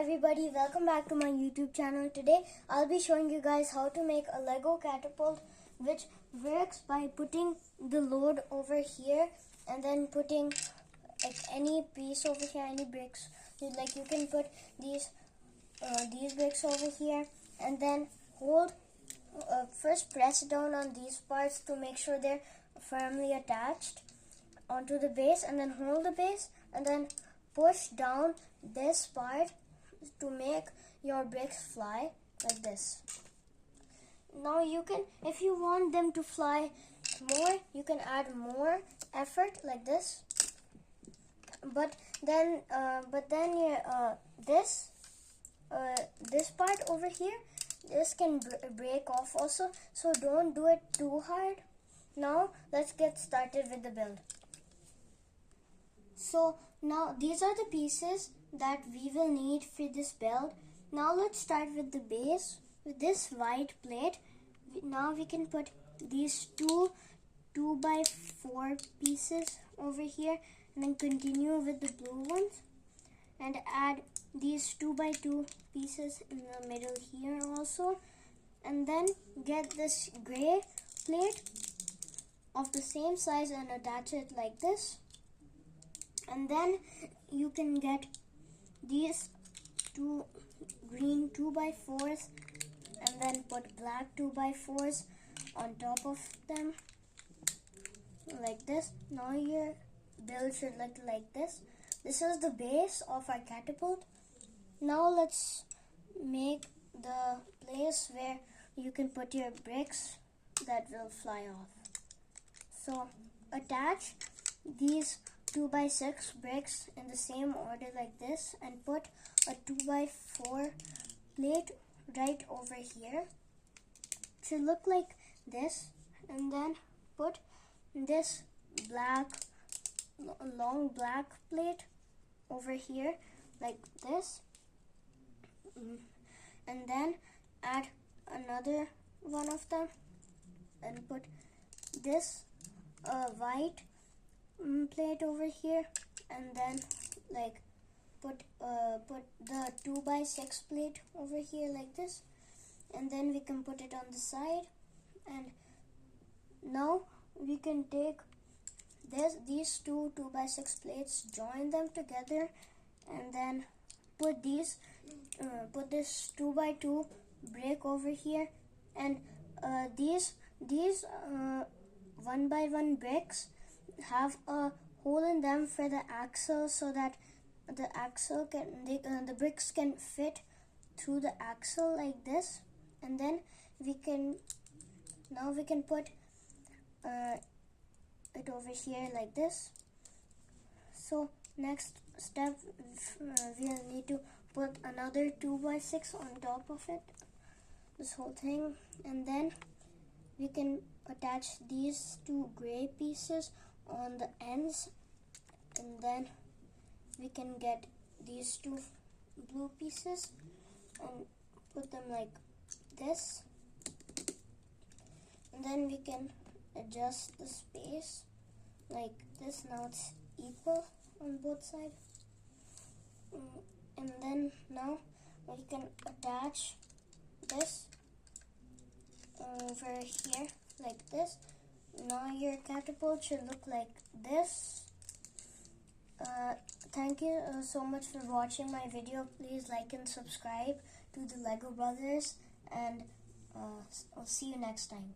everybody, welcome back to my YouTube channel. Today I'll be showing you guys how to make a Lego catapult which works by putting the load over here and then putting like any piece over here, any bricks. Like you can put these bricks over here and then hold first press down on these parts to make sure they're firmly attached onto the base, and then hold the base and then push down this part to make your bricks fly like this. Now you can, if you want them to fly more, you can add more effort like this. But then this part over here, this can break off also. So don't do it too hard. Now let's get started with the build. So now these are the pieces that we will need for this build. Now let's start with the base. With this white plate, now we can put these two 2x4 pieces over here, and then continue with the blue ones and add these 2x2 pieces in the middle here also, and then get this gray plate of the same size and attach it like this. And then you can get these two green 2x4s and then put black 2x4s on top of them like this. Now your build should look like this. This is the base of our catapult. Now let's make the place where you can put your bricks that will fly off. So attach these 2x6 bricks in the same order like this and put a 2x4 plate right over here. It should look like this, and then put this long black plate over here like this, and then add another one of them and put this white plate over here, and then like put the 2x6 plate over here like this, and then we can put it on the side. And now we can take these two 2x6 plates, join them together, and then put this 2x2 brick over here, and these 1x1 bricks have a hole in them for the axle, so that the bricks can fit through the axle like this. And then we can put it over here like this. So next step, we'll need to put another 2x6 on top of it, this whole thing, and then we can attach these two gray pieces on the ends, and then we can get these two blue pieces and put them like this, and then we can adjust the space like this. Now it's equal on both sides, and then now we can attach this over here like this. Now your catapult should look like this. Thank you so much for watching my video. Please like and subscribe to the Lego Brothers, and I'll see you next time.